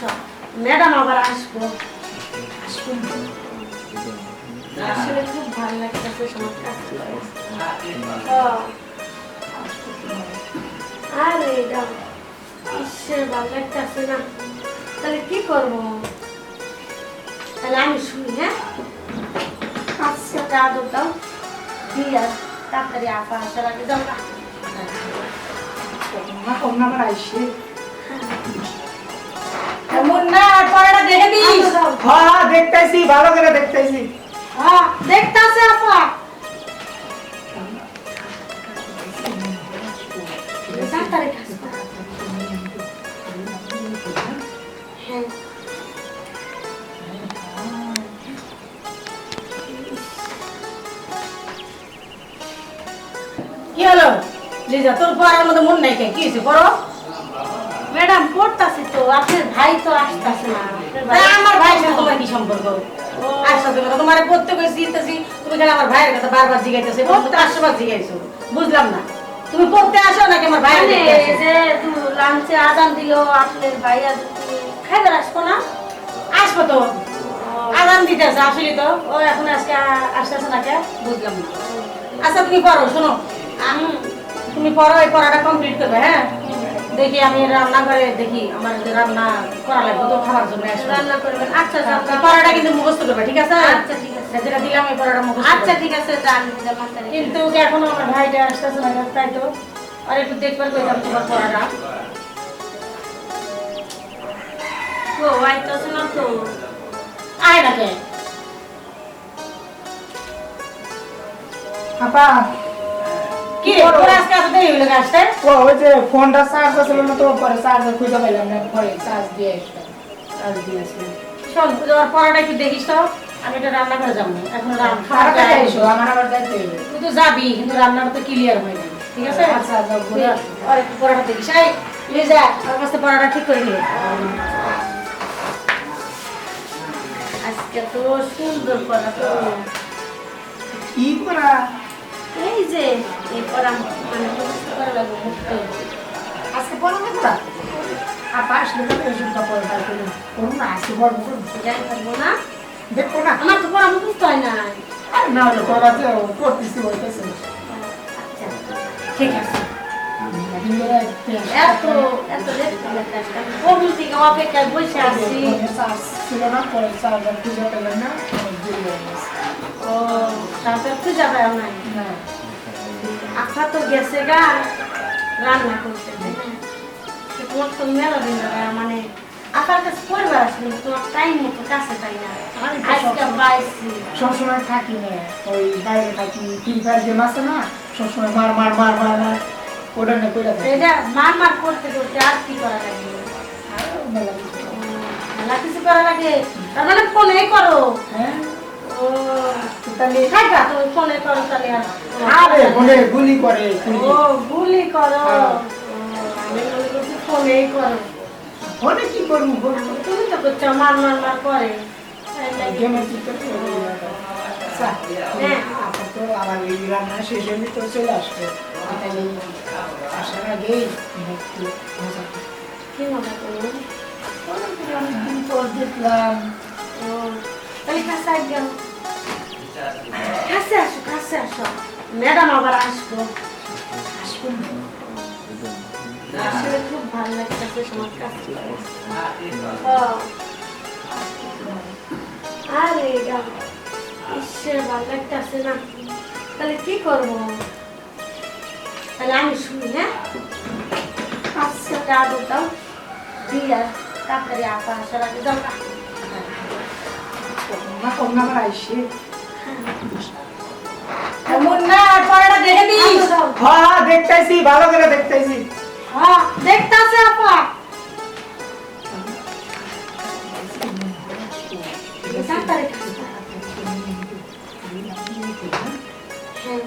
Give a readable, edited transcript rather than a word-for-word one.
আসো ম্যাডাম আবার আসবো আসবো আসলে খুব ভালো লাগতেছে তোমার কাজ করে আরে দাও ঈশ্বর ভালো লাগতেছে না তাহলে কি করবো তাহলে আমি শুনি হ্যাঁ আজকে আদর দাও দিয়া তাড়াতাড়ি আপা আসার আগে যাও না কম না আমার আইসে এমন না পড়াটা দেখে দিস। হ্যাঁ দেখতেছি ভালো করে দেখতেছি হ্যাঁ দেখতাছে আপা তাড়াতাড়ি খাস হ্যাঁ কি হলো লিজা তোর পড়ার মধ্যে মন নাই কি হয়েছে পড়ো ম্যাডাম পড়তাছি তো আপনার ভাই তো আসতেছে না আমার ভাইয়ের সাথে তোমার কি সম্পর্ক আসতে কথা তোমার পড়তে কইছি ইতাছি তুমি কেন আমার ভাইয়ের কথা বারবার জিগাইতেছো পড়তে আসবার জিগাইছো বুঝলাম না তুমি পড়তে আসো নাকি আমার ভাইয়ের মানে দেখতে আসো? যে তুই লাঞ্চে আদান দিল আপনার ভাই আজ খাইবার আসবো না আসবো তো আদান দিতেছে আসলে তো ও এখন আজকে আসতেছে না কে বুঝলাম না আচ্ছা তুমি পড়ো শোনো তুমি পড়ো এই পড়াটা কমপ্লিট করবে হ্যাঁ দেখি আমি রান্না করে দেখি আমার যে রান্না করা লাগবে তো খাবার জন্য আসবে রান্না করবেন আচ্ছা এই পড়াটা কিন্তু মুখস্থ করবে ঠিক আছে আচ্ছা ঠিক আছে যেটা দিলাম এই পড়াটা মুখস্থ আচ্ছা করবে। ঠিক আছে জান দিলাম মাস্টার কিন্তু এখনো আমার ভাইটা আসতেছে না তাই তো আর একটু দেখবার কইতাম তোমার পড়াটা ও আইতাছে না তো আয় না কে আপা কি রে তোর আজকে এত দেরি হলো আসতে ওই যে ফোনটা চার্জ ছিল না তো পরে চার্জার খুঁজে পাইলাম না পরে চার্জ দিয়ে আসলাম আজ দিয়েছি শোন তোমার পড়াটা একটু দেখিস তো আমি এটা রান্না করে যাবো না এখন খারাপ খাওয়া হয়ে এসো আমার আবার যাইতে হবে তুই তো যাবি কিন্তু রান্নাটা তো ক্লিয়ার হয় না ঠিক আছে আচ্ছা যাও তুই আর একটু পড়াটা দেখিস এই লিজা আমার কাছে পড়াটা ঠিক করে নিয়ে আজকে তো সুন্দর করা তো কি করা এই যে এই করা মানে মুখস্থ করা লাগবে মুখতে আজকে পড়া না করা আপা আসলে তো এসব কাপড় বার করে করুন না আজকে বড় যাই থাকবো না দেখো না আমার তো পড়া মুখস্থ হয় না আর না হলে পড়াতে করতেছি বলতেছে আচ্ছা ঠিক আছে এত এত লেট করে কাজটা কখন থেকে অপেক্ষায় বসে আছি চার্জ ছিল না পরে চার্জার খুঁজে পেলাম না অনেক দেরি হয়ে গেছে ও তারপর তো যাবে নাই না আপা তো গেছে গা রান্না করতে তাই না? তো তোমার তো মেলা দিন ধরে মানে আপার কাছে পরিবার আসলে তোমার টাইম মতো কাছে তাই না আমি তো আজকে পাইছি সবসময় থাকি না ওই বাইরে থাকি ফ্রি ফায়ার গেম আছে না সবসময় মার মার মার মার মার ওটা না কইরা থাকি এটা মার মার করতে করতে আর কি করা লাগে আর মেলা কিছু। মেলা কিছু করা লাগে তার মানে ফোনে করো হ্যাঁ ও তাহলে থাকা তুমি ফোনে করো তাহলে আর আরে বলে গুলি করে গুলি। ও গুলি করো হ্যাঁ। ও, আমি মনে করছি ফোনেই করো ফোনে কি করবো বলবো তুমি তো করছো মার মার মার করে তাই লাগে। গেমের কি করতে আচ্ছা হ্যাঁ। আপনার তো আবার এই রান্না শেষ হলে তো চলে আসবে তাহলে আসার আগেই একটু মজা করি। কি মজা করো অনেকদিন পর দেখলাম ও তাহলে কাছে গেল কাছে আসো কাছে আসো ম্যাডাম আবার আসবো আসবেন আসলে খুব ভালো লাগতেছে তোমার কাজ করে আরে দাও ঈশ্বর ভালো লাগতেছে না তাহলে কি করবো তাহলে আমি শুনি হ্যাঁ আজকে আদর দাও দিয়া তাড়াতাড়ি আপা আসার আগে যাও না কম না আমার আইসে এমন না পড়াটা দেখে দিস হ্যাঁ দেখতেছি ভালো করে দেখতেছি হ্যাঁ দেখতাছে আপা তাড়াতাড়ি খাস। হ্যাঁ